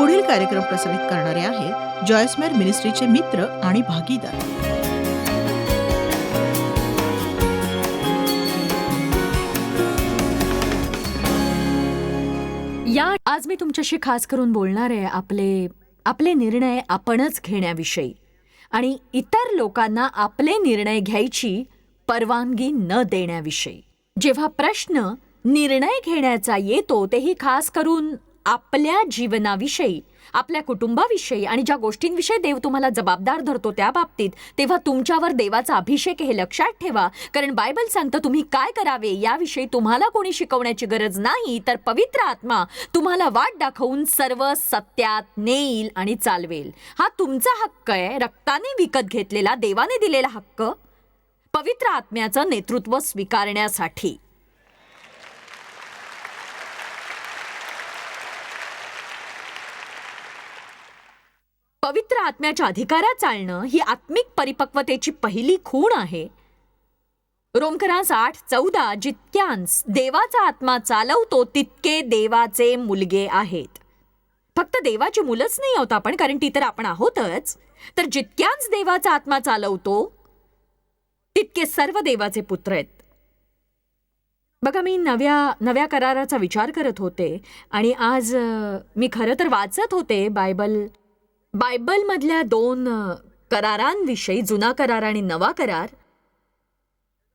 पुढील कार्यक्रम प्रसारित करणारे आहेत जॉयस्मेर मिनिस्ट्रीचे मित्र आणि भागीदार. आज मी तुमच्याशी खास करून बोलणार आहे आपले निर्णय आपणच घेण्याविषयी आणि इतर लोकांना आपले निर्णय घ्यायची परवानगी न देण्याविषयी. जेव्हा प्रश्न निर्णय घेण्याचा येतो तेही खास करून आपल्या जीवनाविषयी, आपल्या कुटुंबाविषयी आणि ज्या गोष्टींविषयी देव तुम्हाला जबाबदार धरतो त्या बाबतीत, तेव्हा तुमच्यावर देवाचा अभिषेक हे लक्षात ठेवा. कारण बायबल सांगतं तुम्ही काय करावे याविषयी तुम्हाला कोणी शिकवण्याची गरज नाही, तर पवित्र आत्मा तुम्हाला वाट दाखवून सर्व सत्यात नेईल आणि चालवेल. हा तुमचा हक्क आहे, रक्ताने विकत घेतलेला, देवाने दिलेला हक्क, पवित्र आत्म्याचं नेतृत्व स्वीकारण्यासाठी. पवित्र आत्म्याच्या अधिकारात चालणं ही आत्मिक परिपक्वतेची पहिली खूण आहे. रोमकरांस 8:14 जितक्यांस देवाचा आत्मा चालवतो तितके देवाचे मुलगे आहेत. फक्त देवाची मुलंच नाही आहोत आपण, कारण ती तर आपण आहोतच, तर जितक्यांस देवाचा आत्मा चालवतो तितके सर्व देवाचे पुत्र आहेत. बघा, मी नव्या कराराचा विचार करत होते आणि आज मी खरं तर वाचत होते बायबलमधल्या 2 करारांविषयी, जुना करार आणि नवा करार.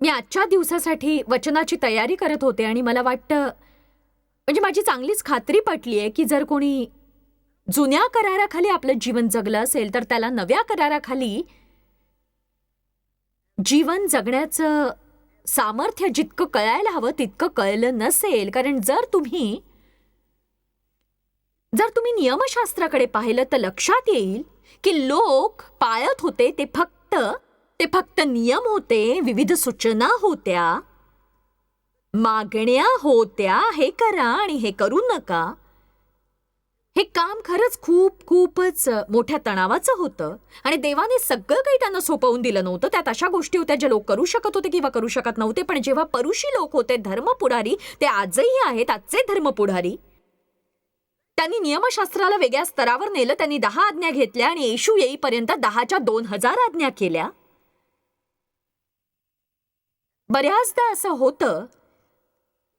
मी आजच्या दिवसासाठी वचनाची तयारी करत होते आणि मला वाटतं, म्हणजे माझी चांगलीच खात्री पटली आहे की जर कोणी जुन्या कराराखाली आपलं जीवन जगलं असेल तर त्याला नव्या कराराखाली जीवन जगण्याचं सामर्थ्य जितकं कळायला हवं तितकं कळलं नसेल. कारण जर तुम्ही नियमशास्त्राकडे पाहिलं तर लक्षात येईल की लोक पाळत होते ते फक्त नियम होते, विविध सूचना होत्या, मागण्या होत्या, हे करा आणि हे करू नका. हे काम खरंच खूपच मोठ्या तणावाचं होतं आणि देवाने सगळं काही त्यांना सोपवून दिलं नव्हतं. त्यात अशा गोष्टी होत्या ज्या लोक करू शकत होते किंवा करू शकत नव्हते. पण जेव्हा परुषी लोक होते, धर्मपुढारी, ते आजही आहेत, आजचे धर्मपुढारी, त्यांनी नियमशास्त्राला वेगळ्या स्तरावर नेलं. त्यांनी 10 आज्ञा घेतल्या आणि येशू येईपर्यंत 10च्या 2000 आज्ञा केल्या. बऱ्याचदा असं होतं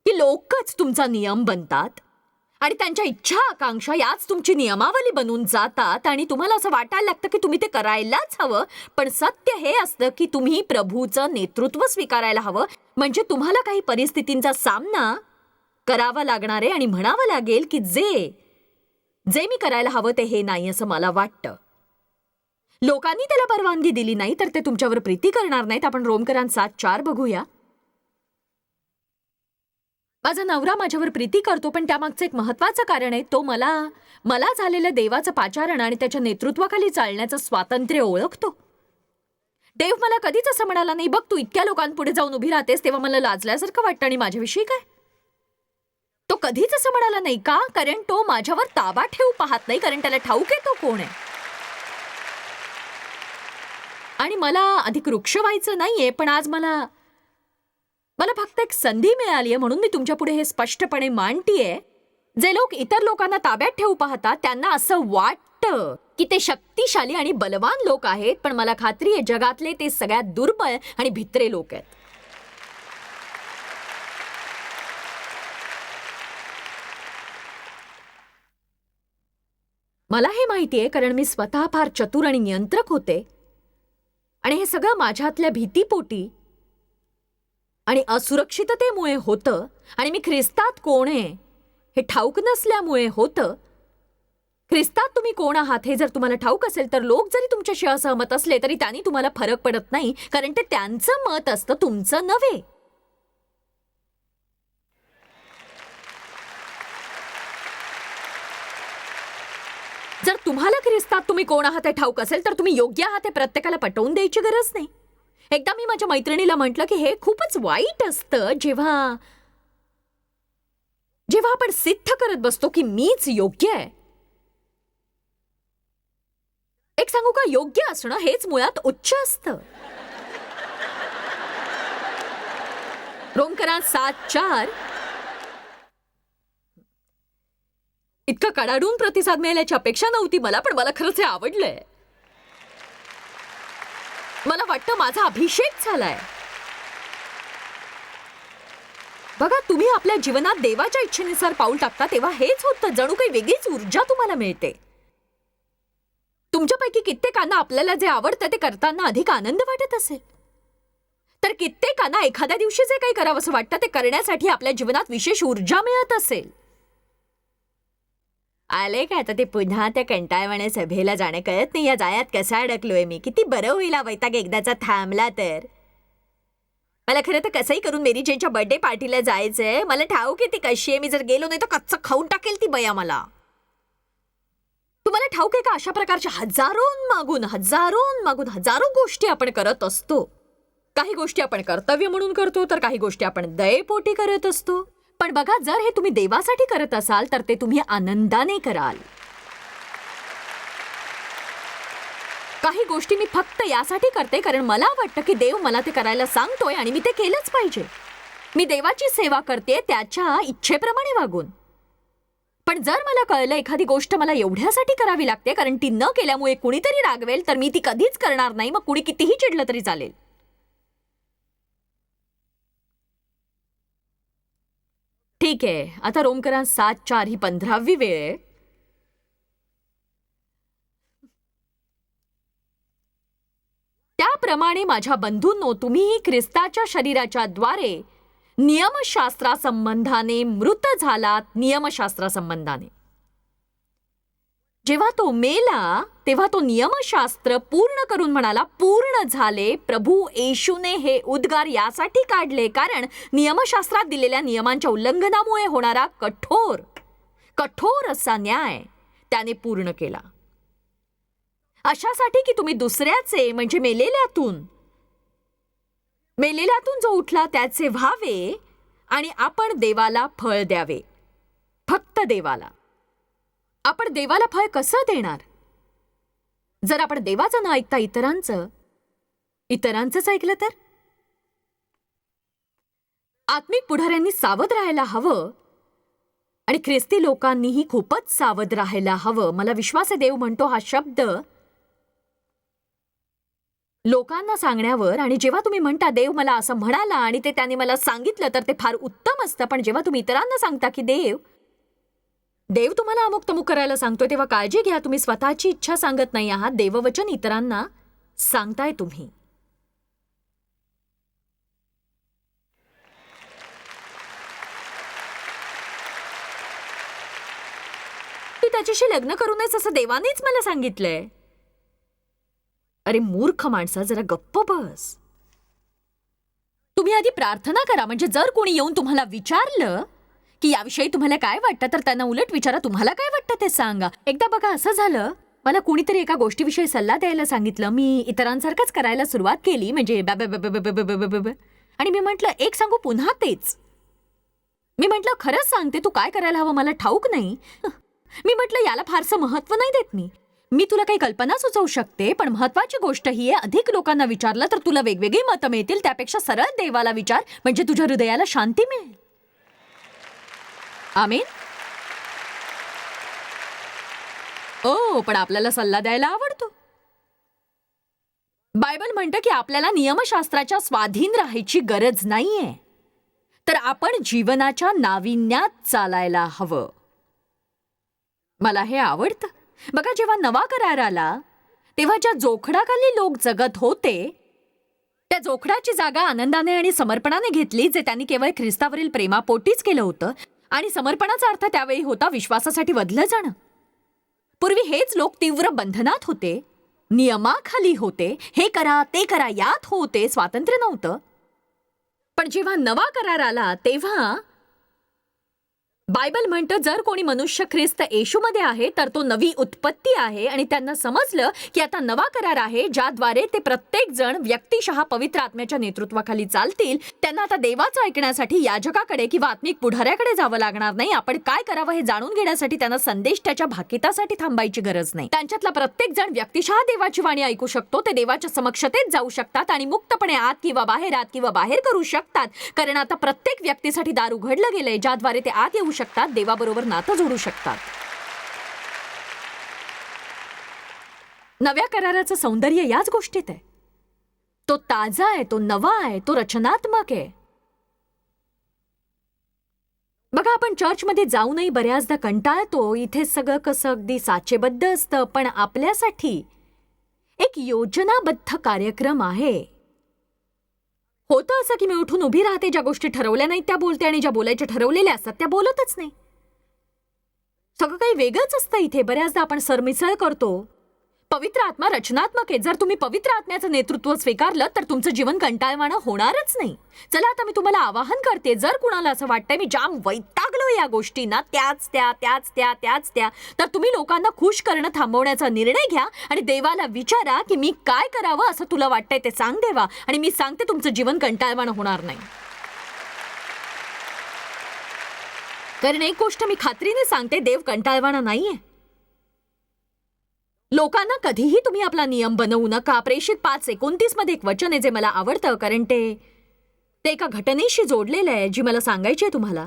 की लोकच तुमचा नियम बनतात आणि त्यांच्या इच्छा आकांक्षा याच तुमची नियमावली बनून जातात आणि तुम्हाला असं वाटायला लागतं की तुम्ही ते करायलाच हवं. पण सत्य हे असतं की तुम्ही प्रभूचं नेतृत्व स्वीकारायला हवं. म्हणजे तुम्हाला काही परिस्थितींचा सामना करावा लागणार आहे आणि म्हणावं लागेल की जे मी करायला हवं ते हे नाही असं मला वाटतं. लोकांनी त्याला परवानगी दिली नाही तर ते तुमच्यावर प्रीती करणार नाहीत. आपण रोमकरांत 7:4 बघूया. माझा नवरा माझ्यावर प्रीती करतो, पण त्यामागचं एक महत्वाचं कारण आहे. तो मला झालेलं देवाचं पाचारण आणि त्याच्या नेतृत्वाखाली चालण्याचं स्वातंत्र्य ओळखतो. देव मला कधीच असं म्हणाला नाही, बघ तू इतक्या लोकांपुढे जाऊन उभी राहतेस तेव्हा मला लाजल्यासारखं वाटतं आणि माझ्याविषयी काय. तो कधीच असं म्हणाला नाही. का? कारण तो माझ्यावर ताबा ठेवू पाहत नाही, कारण त्याला ठाऊक आहे तो कोण आहे. आणि मला अधिक वृक्ष व्हायचं नाहीये, पण आज मला फक्त एक संधी मिळाली आहे म्हणून मी तुमच्यापुढे हे स्पष्टपणे मांडतीये. जे लोक इतर लोकांना ताब्यात ठेवू पाहतात त्यांना असं वाटतं की ते शक्तिशाली आणि बलवान लोक आहेत, पण मला खात्री आहे जगातले ते सगळ्यात दुर्बळ आणि भित्रे लोक आहेत. मला हे माहिती आहे कारण मी स्वतः फार चतुर आणि नियंत्रक होते आणि हे सगळं माझ्यातल्या भीतीपोटी आणि असुरक्षिततेमुळे होतं आणि मी ख्रिस्तात कोण आहे हे ठाऊक नसल्यामुळे होतं. ख्रिस्तात तुम्ही कोण आहात हे जर तुम्हाला ठाऊक असेल तर लोक जरी तुमच्याशी असहमत असले तरी त्यांनी तुम्हाला फरक पडत नाही, कारण ते त्यांचं मत असतं, तुमचं नव्हे. जर तुम्हाला ख्रिस्तात तुम्ही कोण आहात हे ठाऊक असेल तर तुम्ही योग्य आहात हे प्रत्येकाला पटवून द्यायची गरज नाही. एकदा मी माझ्या मैत्रिणीला म्हटलं की हे खूपच वाईट असतं जेव्हा आपण सिद्ध करत बसतो की मीच योग्य आहे. एक सांगू का, योग्य असणं हेच मुळात उच्च असतं. रोमकरांत 7:4 इतका कडाडून प्रतिसाद मिळेल याची अपेक्षा नव्हती मला, पण मला खरंच हे आवडलंय. मला वाटतं माझा अभिषेक झालाय. बघा, तुम्ही आपल्या जीवनात देवाच्या इच्छेनुसार पाऊल टाकता तेव्हा हेच होतं. जणू काही वेगळीच ऊर्जा तुम्हाला मिळते. तुमच्यापैकी कित्येकांना आपल्याला जे आवडतं ते करताना अधिक आनंद वाटत असेल, तर कित्येकांना एखाद्या दिवशी जे काही करावंसं वाटतं ते करण्यासाठी आपल्या जीवनात विशेष ऊर्जा मिळत असेल. आले काय आता ते पुन्हा त्या कंटाळवाण्या सभेला जाणे, कळत नाही या जाळ्यात कसा अडकलोय मी. किती बरं होईल हा वैताग एकदाचा थांबला तर. मला खरं तर कसंही करून मेरी जेनच्या बर्थडे पार्टीला जायचंय. मला ठाऊक आहे ती कशी आहे. मी जर गेलो नाही तर कच्चं खाऊन टाकेल ती बया मला. तुम्हाला ठाऊक आहे का, अशा प्रकारच्या हजारों हजारो गोष्टी आपण करत असतो. काही गोष्टी आपण कर्तव्य म्हणून करतो, तर काही गोष्टी आपण दयेपोटी करत असतो. पण बघा, जर हे तुम्ही देवासाठी करत असाल तर ते तुम्ही आनंदाने कराल. काही गोष्टी मी फक्त यासाठी करते कारण मला वाटतं की देव मला ते करायला सांगतोय आणि मी ते केलंच पाहिजे. मी देवाची सेवा करते त्याच्या इच्छेप्रमाणे वागून. पण जर मला कळलं एखादी गोष्ट मला एवढ्यासाठी करावी लागते कारण ती न केल्यामुळे कुणीतरी रागवेल, तर मी ती कधीच करणार नाही. मग कुणी कितीही चिडलं तरी चालेल. ठीक आहे, आता रोमकरांत 7:4 ही 15वी वेळ आहे. त्याप्रमाणे माझ्या बंधूंनो, तुम्हीही ख्रिस्ताच्या शरीराच्या द्वारे नियमशास्त्रासंबंधाने मृत झालात. नियमशास्त्रासंबंधाने जेव्हा तो मेला तेव्हा तो नियमशास्त्र पूर्ण करून म्हणाला, पूर्ण झाले. प्रभू येशूने हे उद्गार यासाठी काढले कारण नियमशास्त्रात दिलेल्या नियमांच्या उल्लंघनामुळे होणारा कठोर असा न्याय त्याने पूर्ण केला. अशासाठी की तुम्ही दुसऱ्याचे म्हणजे मेलेल्यातून जो उठला त्याचे व्हावे आणि आपण देवाला फळ द्यावे. फक्त देवाला. आपण देवाला फळ कसं देणार? जर आपण देवाचं न ऐकता इतरांचंच ऐकलं तर? आत्मिक पुढाऱ्यांनी सावध राहायला हवं आणि ख्रिस्ती लोकांनीही खूपच सावध राहायला हवं. मला विश्वास आहे देव म्हणतो हा शब्द लोकांना सांगण्यावर. आणि जेव्हा तुम्ही म्हणता देव मला असं म्हणाला आणि ते त्याने मला सांगितलं तर ते फार उत्तम असतं. पण जेव्हा तुम्ही इतरांना सांगता की देव तुम्हाला अमुक तमुक करायला सांगतोय, तेव्हा काळजी घ्या. तुम्ही स्वतःची इच्छा सांगत नाही आहात, देववचन इतरांना सांगताय तुम्ही. तू त्याच्याशी लग्न करू नयेस असं देवानेच मला सांगितलंय. अरे मूर्ख माणसा, जरा गप्प बस. तुम्ही आधी प्रार्थना करा. म्हणजे जर कोणी येऊन तुम्हाला विचारलं की याविषयी तुम्हाला काय वाटतं, तर त्यांना उलट विचारा तुम्हाला काय वाटतं ते सांगा. एकदा बघा असं झालं, मला कुणीतरी एका गोष्टीविषयी सल्ला द्यायला सांगितलं. मी इतरांसारखंच करायला सुरुवात केली, म्हणजे आणि मी म्हटलं एक सांगू पुन्हा तेच. मी म्हटलं खरंच सांगते, तू काय करायला हवं मला ठाऊक नाही. मी म्हटलं याला फारसं महत्व नाही देत मी तुला काही कल्पना सुचवू शकते, पण महत्वाची गोष्ट ही आहे, अधिक लोकांना विचारलं तर तुला वेगवेगळी मतं मिळतील. त्यापेक्षा सरळ देवाला विचार, म्हणजे तुझ्या हृदयाला शांती मिळेल. आमीन. पण आपल्याला सल्ला द्यायला आवडतो. बायबल म्हणतं की आपल्याला नियमशास्त्राच्या स्वाधीन राहायची गरज नाहीये, तर आपण जीवनाच्या नाविन्यात चालायला हवं. मला हे आवडतं. बघा, जेव्हा नवा करार आला तेव्हा ज्या जोखडाखाली लोक जगत होते त्या जोखडाची जागा आनंदाने आणि समर्पणाने घेतली, जे त्यांनी केवळ ख्रिस्तावरील प्रेमापोटीच केलं होतं. आणि समर्पणाचा अर्थ त्यावेळी होता विश्वासासाठी वधलं जाणं. पूर्वी हेच लोक तीव्र बंधनात होते, नियमाखाली होते, हे करा ते करा यात होते, स्वातंत्र्य नव्हतं. पण जेव्हा नवा करार आला तेव्हा बायबल म्हणतं जर कोणी मनुष्य ख्रिस्त येशूमध्ये आहे तर तो नवी उत्पत्ती आहे. आणि त्यांना समजलं की आता नवा करार आहे ज्याद्वारे ते प्रत्येक जण व्यक्तिशः पवित्र आत्म्याच्या नेतृत्वाखाली चालतील. त्यांना आता देवाचं ऐकण्यासाठी याजकाकडे किंवा आत्मिक पुढाऱ्याकडे जावं लागणार नाही. आपण काय करावं हे जाणून घेण्यासाठी त्यांना संदेश त्याच्या भाकितासाठी थांबायची गरज नाही. त्यांच्यातला प्रत्येक जण व्यक्तिशः देवाची वाणी ऐकू शकतो. ते देवाच्या समक्षतेत जाऊ शकतात आणि मुक्तपणे आत किंवा बाहेर करू शकतात. कारण आता प्रत्येक व्यक्तीसाठी दार उघडलं गेलंय ज्याद्वारे ते आत येऊ शकतात, देवाबरोबर नातं जोडू शकतात. नव्या कराराचं सौंदर्य याच गोष्टीत आहे. तो ताजा आहे, तो नवा आहे, तो रचनात्मक आहे. बघा, आपण चर्चमध्ये जाऊनही बऱ्याचदा कंटाळतो. इथे सगळं कसं अगदी साचेबद्ध असतं, पण आपल्यासाठी एक योजनाबद्ध कार्यक्रम आहे. होतं असं की मी उठून उभी राहते, ज्या गोष्टी ठरवल्या नाहीत त्या बोलते, आणि ज्या बोलायच्या ठरवलेल्या असतात त्या बोलतच नाही. सगळं काही वेगळंच असतं इथे. बऱ्याचदा आपण सरमिसळ करतो. पवित्र आत्मा रचनात्मक आहे. जर तुम्ही पवित्र आत्म्याचं नेतृत्व स्वीकारलं तर तुमचं जीवन कंटाळवाणं होणारच नाही. चला, आता मी तुम्हाला आवाहन करते, जर कुणाला असं वाटतंय मी जाम वैतागलो या गोष्टींना, त्याच त्या, तर तुम्ही लोकांना खुश करणं थांबवण्याचा निर्णय घ्या आणि देवाला विचारा की मी काय करावं असं तुला वाटतंय ते सांग देवा, आणि मी सांगते तुमचं जीवन कंटाळवाणं होणार नाही. कारण एक गोष्ट मी खात्रीने सांगते, देव कंटाळवाणा नाहीये. लोकांना कधीही तुम्ही आपला नियम बनवू नका. प्रेषित 5:29 मध्ये एक वचन आहे जे मला आवडतं, कारण ते एका घटनेशी जोडलेलं आहे जी मला सांगायची आहे तुम्हाला.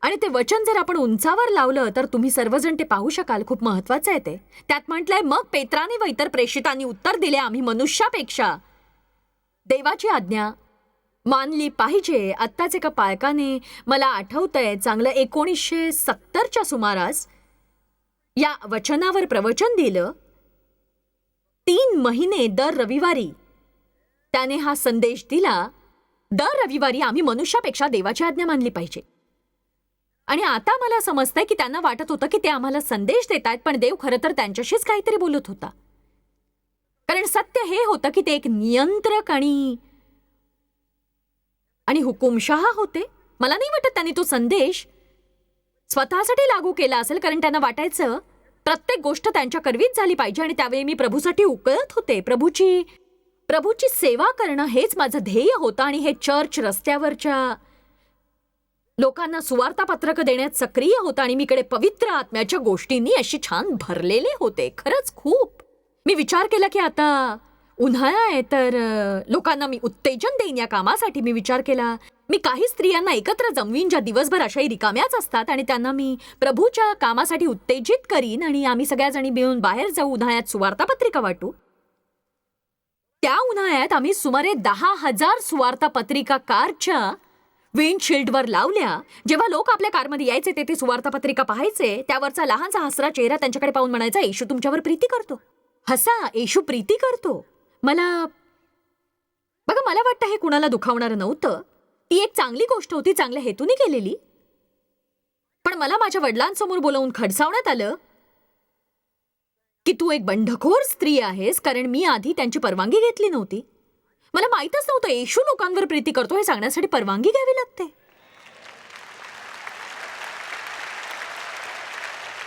आणि ते वचन जर आपण उंचावर लावलं तर तुम्ही सर्वजण ते पाहू शकाल. खूप महत्वाचं आहे ते. त्यात म्हटलंय, मग पेत्राने व इतर प्रेषितांनी उत्तर दिले, आम्ही मनुष्यापेक्षा देवाची आज्ञा मानली पाहिजे. आत्ताच एका पालकाने, मला आठवतंय चांगलं, 1970च्या सुमारास या वचनावर प्रवचन दिलं. 3 महिने दर रविवारी त्याने हा संदेश दिला. दर रविवारी आम्ही मनुष्यापेक्षा देवाची आज्ञा मानली पाहिजे. आणि आता मला समजतंय की त्यांना वाटत होतं की ते आम्हाला संदेश देत आहेत, पण देव खरं तर त्यांच्याशीच काहीतरी बोलत होता. कारण सत्य हे होतं की ते एक नियंत्रक आणि हुकुमशहा होते. मला नाही वाटत त्यांनी तो संदेश स्वतःसाठी लागू केला असेल, कारण त्यांना वाटायचं प्रत्येक गोष्ट त्यांच्या करवीच झाली पाहिजे. आणि त्यावेळी मी प्रभूसाठी उकळत होते. प्रभूची सेवा करणं हेच माझं ध्येय होतं. आणि हे चर्च रस्त्यावरच्या लोकांना सुवार्तापत्रक देण्यात सक्रिय होतं. आणि मीकडे पवित्र आत्म्याच्या गोष्टींनी अशी छान भरलेले होते. खरंच खूप. मी विचार केला की आता उन्हाळा आहे तर लोकांना मी उत्तेजन देईन या कामासाठी. मी विचार केला, मी काही स्त्रियांना एकत्र जमवीन ज्या दिवसभर अशाही रिकाम्याच असतात, आणि त्यांना मी प्रभूच्या कामासाठी उत्तेजित करीन, आणि आम्ही सगळ्याजणी मिळून बाहेर जाऊ, उन्हाळ्यात सुवार्तापत्रिका वाटू. त्या उन्हाळ्यात आम्ही सुमारे 10,000 सुवार्तापत्रिका कारच्या विंडशिल्डवर लावल्या. जेव्हा लोक आपल्या कारमध्ये यायचे ते सुवार्तापत्रिका पाहायचे. त्यावरचा लहानसा हसरा चेहरा त्यांच्याकडे पाहून म्हणायचा, येशू तुमच्यावर प्रीती करतो. हसा, येशू प्रीती करतो. मला वाटतं हे कुणाला दुखावणारं नव्हतं. ती एक चांगली गोष्ट होती, चांगल्या हेतूने केलेली. पण मला माझ्या वडिलांसमोर बोलावून खडसावण्यात आलं की तू एक बंडखोर स्त्री आहेस, कारण मी आधी त्यांची परवानगी घेतली नव्हती. मला माहीतच नव्हतं येशू लोकांवर प्रीती करतो हे सांगण्यासाठी परवानगी घ्यावी लागते.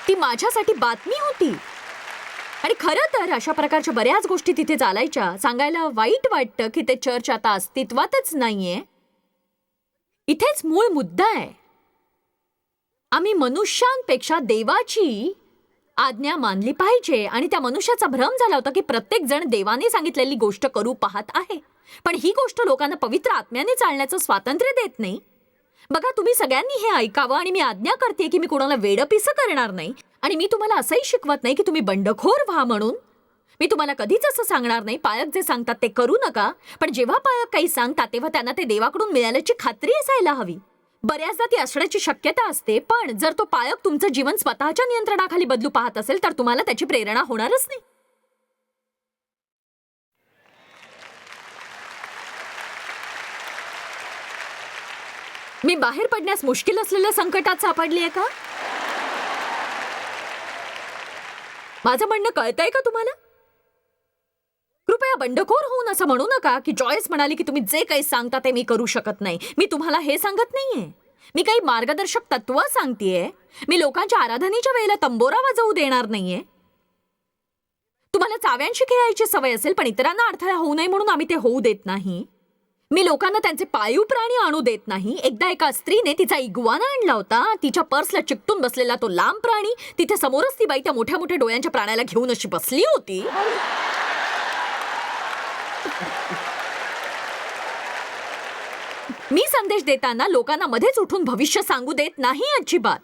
ती माझ्यासाठी बातमी होती. आणि खरं तर अशा प्रकारच्या बऱ्याच गोष्टी तिथे चालायच्या. सांगायला वाईट वाटतं की ते चर्च आता अस्तित्वातच नाहीये. इथेच मूळ मुद्दा आहे. आम्ही मनुष्यांपेक्षा देवाची आज्ञा मानली पाहिजे. आणि त्या मनुष्याचा भ्रम झाला होता की प्रत्येक जण देवाने सांगितलेली गोष्ट करू पाहत आहे, पण ही गोष्ट लोकांना पवित्र आत्म्याने चालण्याचं स्वातंत्र्य देत नाही. बघा, तुम्ही सगळ्यांनी हे ऐकावं. आणि मी आज्ञा करते की मी कोणाला वेडपिसं करणार नाही. आणि मी तुम्हाला असंही शिकवत नाही की तुम्ही बंडखोर व्हा म्हणून. मी तुम्हाला कधीच असं सांगणार नाही, पालक जे सांगतात ते करू नका. पण जेव्हा पालक काही सांगतात तेव्हा त्यांना ते देवाकडून मिळाल्याची खात्री असायला हवी. बऱ्याचदा ती असण्याची शक्यता असते, पण जर तो पालक तुमचं जीवन स्वतःच्या नियंत्रणाखाली बदलू पाहत असेल तर तुम्हाला त्याची प्रेरणा होणारच नाही. मी बाहेर पडण्यास मुश्किल असलेल्या संकटात सापडली आहे का? माझं म्हणणं कळतंय का तुम्हाला? कृपया बंडखोर होऊन असं म्हणू नका की जॉयस म्हणाली की तुम्ही जे काही सांगता ते मी करू शकत नाही. मी तुम्हाला हे सांगत नाहीये. मी काही मार्गदर्शक तत्व सांगतेय. मी लोकांच्या आराधनेच्या वेळेला तंबोरा वाजवू देणार नाहीये. तुम्हाला चाव्यांशी खेळायची सवय असेल, पण इतरांना अडथळा होऊ नये म्हणून आम्ही ते होऊ देत नाही. मी लोकांना त्यांचे पाळीव प्राणी आणू देत नाही. एकदा एका स्त्रीने तिचा इग्वाना आणला होता. तिच्या पर्सला चिकटून बसलेला तो लांब प्राणी. तिथे समोरच ती बाई त्या मोठ्या मोठ्या डोळ्यांच्या प्राण्याला घेऊन अशी बसली होती. मी संदेश देताना लोकांना मध्येच उठून भविष्य सांगू देत नाही अजिबात.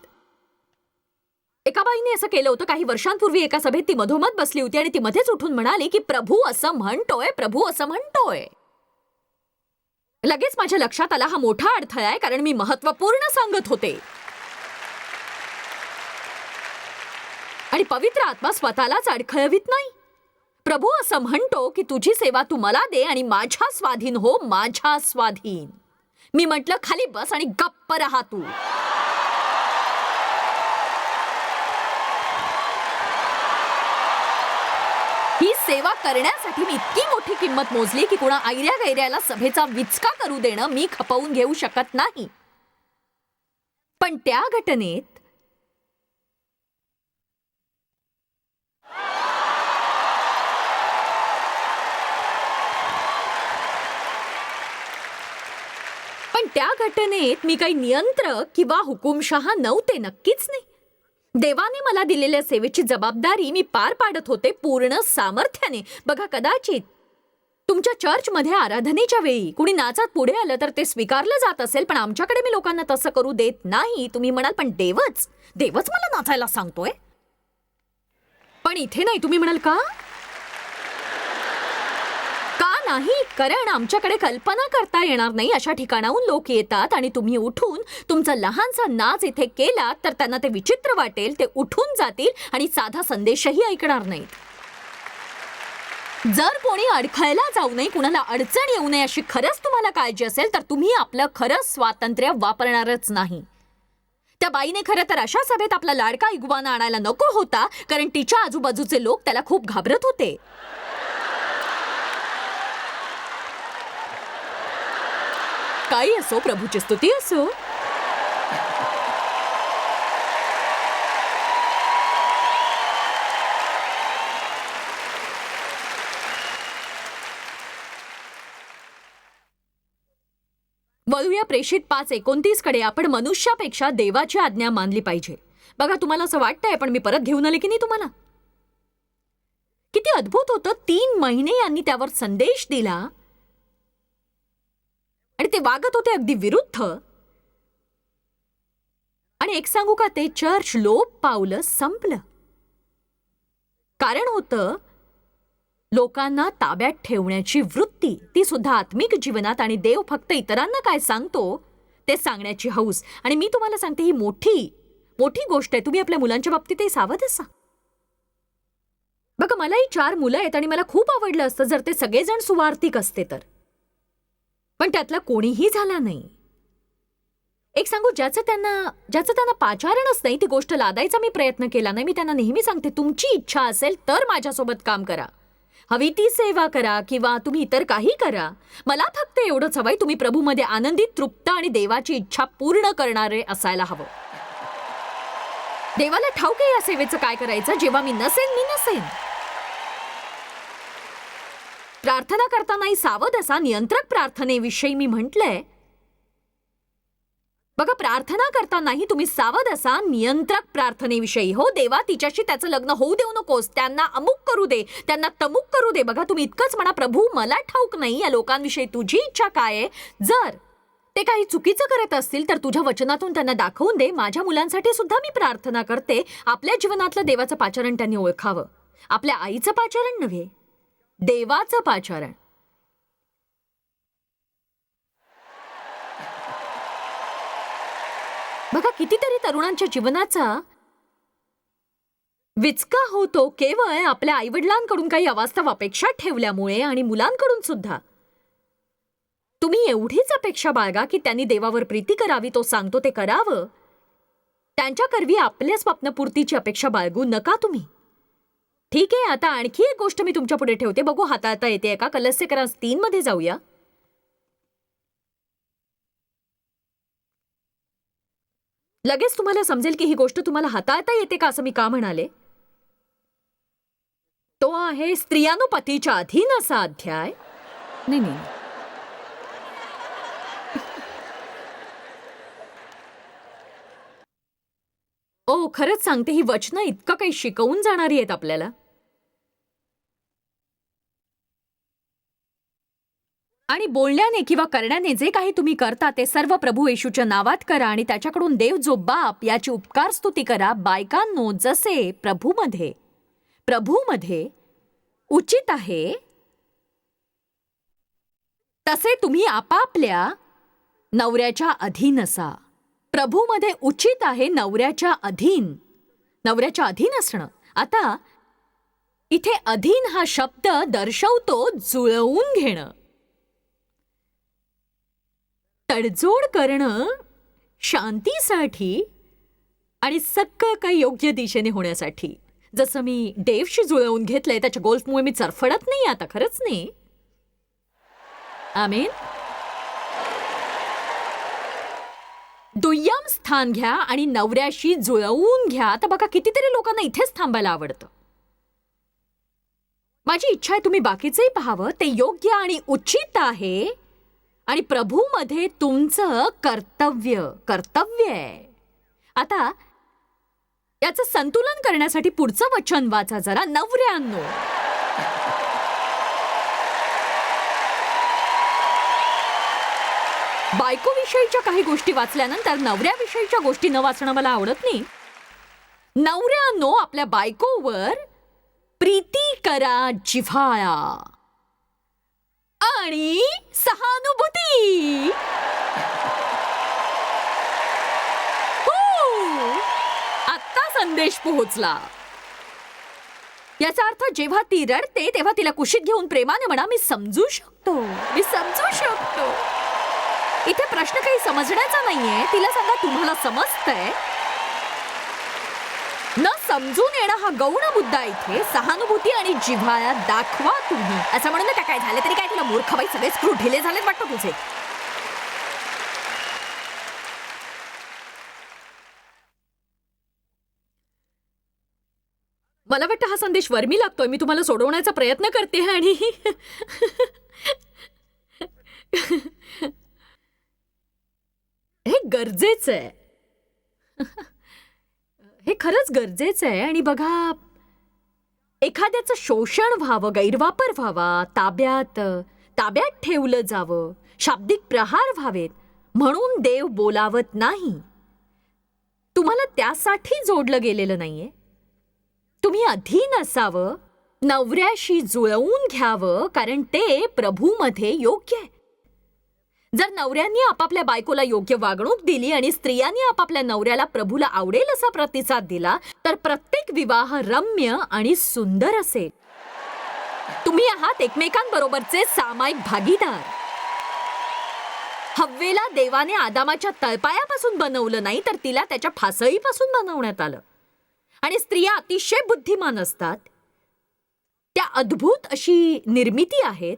एका बाईने असं केलं होतं काही वर्षांपूर्वी. एका सभेत ती मधोमध बसली होती आणि ती मध्येच उठून म्हणाली की प्रभू असं म्हणतोय, प्रभू असं म्हणतोय. लगेच माझ्या लक्षात आला हा मोठा अडथळा आहे, कारण मी महत्त्वपूर्ण सांगत होते. आणि पवित्र आत्मा स्वतःलाच अडखळवित नाही. प्रभू असं म्हणतो की तुझी सेवा तू मला दे आणि माझ्या स्वाधीन हो, माझ्या स्वाधीन. मी म्हटलं खाली बस आणि गप्प राहा तू. ही सेवा करण्यासाठी मी इतकी मोठी किंमत मोजली की कुणा ऐऱ्या गैऱ्याला सभेचा विचका करू देणं मी खपवून घेऊ शकत नाही. पण त्या घटनेत मी काही नियंत्रक किंवा हुकुमशहा नव्हते, नक्कीच नाही. देवाने मला दिलेल्या सेवेची जबाबदारी मी पार पाडत होते पूर्ण सामर्थ्याने. बघा, कदाचित तुमच्या चर्चमध्ये आराधनेच्या वेळी कुणी नाचात पुढे आलं तर ते स्वीकारलं जात असेल, पण आमच्याकडे मी लोकांना तसं करू देत नाही. तुम्ही म्हणाल पण देवच मला नाचायला सांगतोय. पण इथे नाही. तुम्ही म्हणाल का नाही? कारण आमच्याकडे कल्पना करता येणार नाही अशा ठिकाणाहून लोक येतात आणि तुम्ही उठून तुमचा लहानसा नाच इथे केला तर त्यांना ते विचित्र वाटेल. ते उठून जातील आणि साधा संदेशही ऐकणार नाहीत. जर कोणी अडखळला जाऊ नये, कुणाला अडचण येऊ नये अशी खरंच तुम्हाला काळजी असेल तर तुम्ही आपलं खरंच स्वातंत्र्य वापरणारच नाही. त्या बाईने खरं तर अशा सभेत आपला लाडका इगुआना आणायला नको होता, कारण तिच्या आजूबाजूचे लोक त्याला खूप घाबरत होते. काही असो, प्रभूची स्तुती असो. वळूया प्रेषित 5:29 कडे. आपण मनुष्यापेक्षा देवाची आज्ञा मानली पाहिजे. बघा, तुम्हाला असं वाटतंय पण मी परत घेऊन आले की नाही तुम्हाला? किती अद्भुत होतं. 3 महिने यांनी त्यावर संदेश दिला आणि ते वागत होते अगदी विरुद्ध. आणि एक सांगू का, ते चर्च लोप पावलं, संपलं. कारण होतं लोकांना ताब्यात ठेवण्याची वृत्ती, ती सुद्धा आत्मिक जीवनात. आणि देव फक्त इतरांना काय सांगतो ते सांगण्याची हौस. आणि मी तुम्हाला सांगते, ही मोठी गोष्ट आहे. तुम्ही आपल्या मुलांच्या बाबतीतही सावध असा. बघा, मलाही 4 मुलं आहेत आणि मला खूप आवडलं असतं जर ते सगळेजण सुवार्थिक असते तर. पण त्यातला कोणीही झाला नाही. एक सांगू, ज्याचं त्यांना पाचारणच नाही, ती गोष्ट लादायचा मी प्रयत्न केला नाही. मी त्यांना नेहमी सांगते, तुमची इच्छा असेल तर माझ्यासोबत काम करा, हवी ती सेवा करा किंवा तुम्ही इतर काही करा. मला फक्त एवढंच हवंय, तुम्ही प्रभूमध्ये आनंदित, तृप्त आणि देवाची इच्छा पूर्ण करणारे असायला हवं. देवाला ठाऊक आहे या सेवेचं काय करायचं. जेव्हा मी नसेन. प्रार्थना करतानाही सावध असा. नियंत्रक प्रार्थनेविषयी मी म्हटलंय. बघा, प्रार्थना करतानाही तुम्ही सावध असा नियंत्रक प्रार्थनेविषयी. हो देवा, तिच्याशी त्याचं लग्न होऊ देऊ नकोस, त्यांना अमुक करू दे, त्यांना तमुक करू दे. बघा, तुम्ही इतकंच म्हणा, प्रभू मला ठाऊक नाही या लोकांविषयी तुझी इच्छा काय आहे. जर ते काही चुकीचं करत असतील तर तुझ्या वचनातून त्यांना दाखवून दे. माझ्या मुलांसाठी सुद्धा मी प्रार्थना करते. आपल्या जीवनातलं देवाचं पाचारण त्यांनी ओळखावं. आपल्या आईचं पाचारण नव्हे, देवाचं पाचारण. बघा, कितीतरी तरुणांच्या जीवनाचा विचका होतो केवळ आपल्या आईवडिलांकडून काही अवास्तव अपेक्षा ठेवल्यामुळे. आणि मुलांकडून सुद्धा तुम्ही एवढीच अपेक्षा बाळगा की त्यांनी देवावर प्रीती करावी, तो सांगतो ते करावं. त्यांच्या करवी आपल्या स्वप्नपूर्तीची अपेक्षा बाळगू नका तुम्ही. ठीक आहे, आता आणखी एक गोष्ट मी तुमच्या पुढे ठेवते, बघू हाताळता येते का. कलस्सेकर 3 मध्ये जाऊया. लगेच तुम्हाला समजेल की ही गोष्ट तुम्हाला हाताळता येते का असं मी का म्हणाले. तो आहे स्त्रियानुपतीच्या अधीन असा अध्याय. नाही. ओ, खरंच सांगते, ही वचनं इतकं काही शिकवून जाणारी आहेत आपल्याला. आणि बोलण्याने किंवा करण्याने जे काही तुम्ही करता ते सर्व प्रभू येशूच्या नावात करा आणि त्याच्याकडून देव जो बाप याची उपकार स्तुती करा. बायकांनो, जसे प्रभूमध्ये उचित आहे तसे तुम्ही आपापल्या नवऱ्याच्या अधीन असा. प्रभूमध्ये उचित आहे नवऱ्याच्या अधीन असणं. आता इथे अधीन हा शब्द दर्शवतो जुळवून घेणं, तडजोड करणं शांतीसाठी आणि सगळं काही योग्य दिशेने होण्यासाठी. जसं मी देवशी जुळवून घेतलंय, त्याच्या गोल्फमुळे मी चरफडत नाही आता, खरंच नाही. आमेन. दुय्यम स्थान घ्या आणि नवऱ्याशी जुळवून घ्या. आता बघा, कितीतरी लोकांना इथेच थांबायला आवडतं. माझी इच्छा आहे तुम्ही बाकीचंही पाहावं, ते योग्य आणि उचित आहे आणि प्रभूमध्ये तुमचं कर्तव्य आहे. आता याचं संतुलन करण्यासाठी पुढचं वचन वाचा जरा. नवऱ्यांनो, बायकोविषयीच्या काही गोष्टी वाचल्यानंतर नवऱ्याविषयीच्या गोष्टी न वाचणं मला आवडत नाही. नवऱ्यांनो, आपल्या बायकोवर प्रीती करा, जिव्हाळा आणि सहानुभूती. आत्ता संदेश पोहोचला. याचा अर्थ जेव्हा ती रडते तेव्हा तिला कुशीत घेऊन प्रेमाने म्हणा, मी समजू शकतो. इथे प्रश्न काही समजण्याचा नाहीये. तिला सांगा, तुम्हाला समजतंय. न समजून येणं हा गौण मुद्दा इथे. सहानुभूती आणि जिव्हाळा दाखवा तुम्ही. असं म्हणून नका, काय झालं तरी काय, तुला मूर्ख बाई, सगळे स्क्रू ढिले झालेत वाटतं तुझे. मला वाटतं हा संदेश वर्मी लागतोय. मी तुम्हाला सोडवण्याचा प्रयत्न करते आणि हे गरजेचं आहे. हे खरंच गरजेचं आहे. आणि बघा, एखाद्याचं शोषण व्हावं, गैरवापर व्हावा, ताब्यात ठेवलं जावं, शाब्दिक प्रहार व्हावेत म्हणून देव बोलावत नाही. तुम्हाला त्यासाठी जोडलं गेलेलं नाहीये. तुम्ही अधीन असावं, नवऱ्याशी जुळवून घ्यावं, कारण ते प्रभूमध्ये योग्य आहे. जर नवऱ्यांनी आपापल्या बायकोला योग्य वागणूक दिली आणि स्त्रियांनी आपापल्या नवऱ्याला प्रभूला आवडेल असा प्रतिसाद दिला तर प्रत्येक विवाह रम्य आणि सुंदर असेल. तुम्ही आहात एकमेकांबरोबरचे सामायिक भागीदार. हव्वेला देवाने आदामाच्या तळपायापासून बनवलं नाही, तर तिला त्याच्या फासळीपासून बनवण्यात आलं. आणि स्त्रिया अतिशय बुद्धिमान असतात. त्या अद्भुत अशी निर्मिती आहेत.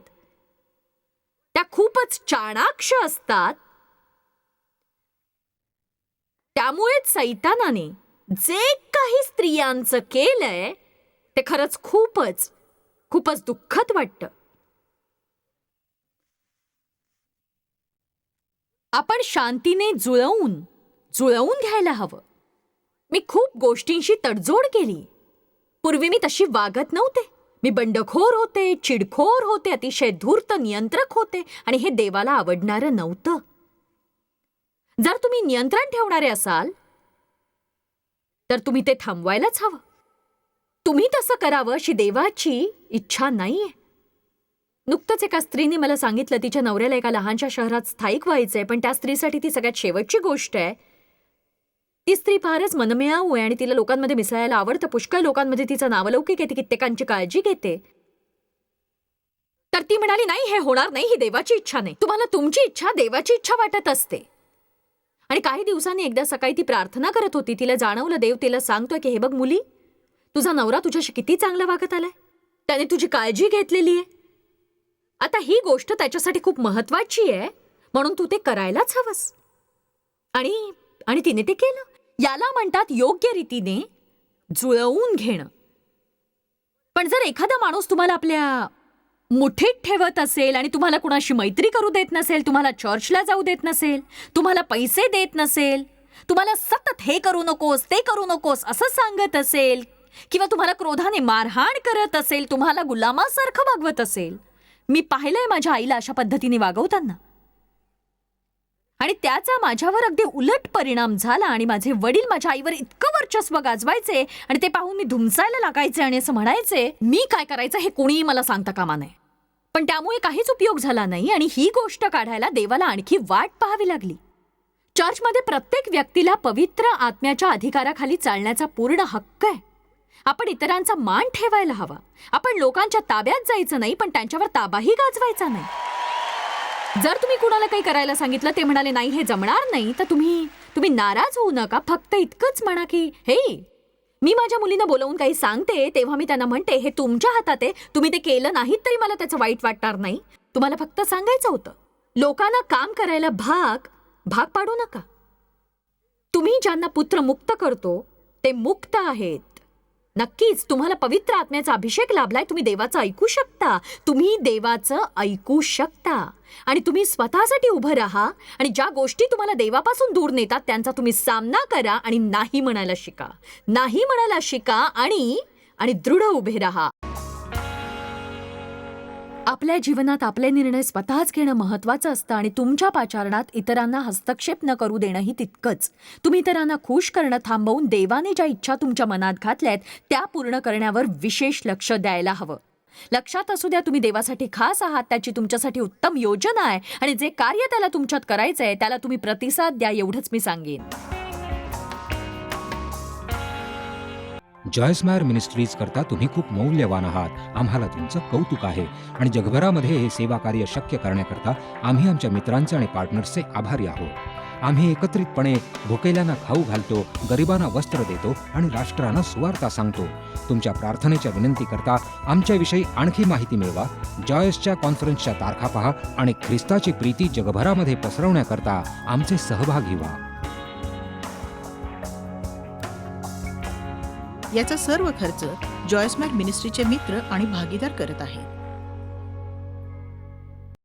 त्या खूपच चाणाक्ष असतात. त्यामुळेच सैतानाने जे काही स्त्रियांचं केलंय ते खरंच खूपच दुःखद वाटतं. आपण शांतीने जुळवून घ्यायला हवं. मी खूप गोष्टींशी तडजोड केली. पूर्वी मी तशी वागत नव्हते. मी बंडखोर होते, चिडखोर होते, अतिशय धूर्त नियंत्रक होते आणि हे देवाला आवडणारं नव्हतं. जर तुम्ही नियंत्रण ठेवणारे असाल तर तुम्ही ते थांबवायलाच हवं. तुम्ही तसं करावं अशी देवाची इच्छा नाहीये. नुकतंच एका स्त्रीने मला सांगितलं तिच्या नवऱ्याला एका लहानशा शहरात स्थायिक व्हायचंय, पण त्या स्त्रीसाठी ती सगळ्यात शेवटची गोष्ट आहे. ती स्त्री फारच मनमिळाऊ आहे आणि तिला लोकांमध्ये मिसळायला आवडतं. पुष्कळ लोकांमध्ये तिचा नावलौकिक आहे. ती कित्येकांची काळजी घेते. तर ती म्हणाली, नाही, हे होणार नाही, ही देवाची इच्छा नाही. तुम्हाला तुमची इच्छा देवाची इच्छा वाटत असते. आणि काही दिवसांनी एकदा सकाळी ती प्रार्थना करत होती. तिला जाणवलं देव तिला सांगतोय की हे बघ मुली, तुझा नवरा तुझ्याशी किती चांगला वागत आलाय. त्याने तुझी काळजी घेतलेली आहे. आता ही गोष्ट त्याच्यासाठी खूप महत्वाची आहे, म्हणून तू ते करायलाच हवंस. आणि तिने ते केलं. याला म्हणतात योग्य रीतीने जुळवून घेणं. पण जर एखादा माणूस तुम्हाला आपल्या मुठीत ठेवत असेल आणि तुम्हाला कुणाशी मैत्री करू देत नसेल, तुम्हाला चर्चला जाऊ देत नसेल, तुम्हाला पैसे देत नसेल, तुम्हाला सतत हे करू नकोस, ते करू नकोस असं सांगत असेल, किंवा तुम्हाला क्रोधाने मारहाण करत असेल, तुम्हाला गुलामासारखं वागवत असेल, मी पाहिलंय माझ्या आईला अशा पद्धतीने वागवताना, आणि त्याचा माझ्यावर अगदी उलट परिणाम झाला. आणि माझे वडील माझ्या आईवर इतकं वर्चस्व गाजवायचे आणि ते पाहून मी धुमसायला लागायचे आणि असं म्हणायचे मी काय करायचं हे कोणीही मला सांगता कामा नये. पण त्यामुळे काहीच उपयोग झाला नाही आणि ही गोष्ट काढायला देवाला आणखी वाट पाहावी लागली. चर्चमध्ये प्रत्येक व्यक्तीला पवित्र आत्म्याच्या अधिकाराखाली चालण्याचा पूर्ण हक्क आहे. आपण इतरांचा मान ठेवायला हवा. आपण लोकांच्या ताब्यात जायचं नाही, पण त्यांच्यावर ताबाही गाजवायचा नाही. जर तुम्ही कुणाला काही करायला सांगितलं, ते म्हणाले नाही हे जमणार नाही, तर तुम्ही नाराज होऊ नका. फक्त इतकंच म्हणा की हे, मी माझ्या मुलीनं बोलवून काही सांगते तेव्हा मी त्यांना म्हणते हे तुमच्या हातात आहे, तुम्ही ते केलं नाहीत तरी मला त्याचं वाईट वाटणार नाही. तुम्हाला फक्त सांगायचं होतं. लोकांना काम करायला भाग पाडू नका. तुम्ही ज्यांना पुत्र मुक्त करतो ते मुक्त आहेत. नक्कीच तुम्हाला पवित्र आत्म्याचा अभिषेक लाभलाय. तुम्ही देवाचं ऐकू शकता आणि तुम्ही स्वतःसाठी उभं राहा आणि ज्या गोष्टी तुम्हाला देवापासून दूर नेतात त्यांचा तुम्ही सामना करा आणि नाही म्हणायला शिका आणि दृढ उभे राहा. आपल्या जीवनात आपले निर्णय स्वतःच घेणं महत्वाचं असतं आणि तुमच्या पाचारणात इतरांना हस्तक्षेप न करू देणंही तितकंच. तुम्ही इतरांना खुश करणं थांबवून देवाने ज्या इच्छा तुमच्या मनात घातल्यात त्या पूर्ण करण्यावर विशेष लक्ष द्यायला हवं. लक्षात असू द्या तुम्ही देवासाठी खास आहात, त्याची तुमच्यासाठी उत्तम योजना आहे आणि जे कार्य त्याला तुमच्यात करायचंय त्याला तुम्ही प्रतिसाद द्या, एवढंच मी सांगेन. जॉयस्मायर मिनिस्ट्रीज करता तुम्ही खूप मौल्यवान आहात. आम्हाला तुमचं कौतुक आहे आणि जगभरामध्ये हे सेवा कार्य शक्य करण्याकरता आम्ही आमच्या मित्रांचे आणि पार्टनर्सचे आभारी आहोत. आम्ही एकत्रितपणे भुकेल्यांना खाऊ घालतो, गरिबांना वस्त्र देतो आणि राष्ट्रांना सुवार्ता सांगतो. तुमच्या प्रार्थनेच्या विनंती करता आमच्याविषयी आणखी माहिती मिळवा. जॉयसच्या कॉन्फरन्सच्या तारखा पहा आणि ख्रिस्ताची प्रीती जगभरामध्ये पसरवण्याकरता आमचे सहभागी व्हा. याचा सर्व खर्च जॉयस्मॅर मिनिस्ट्रीचे मित्र आणि भागीदार करत आहेत.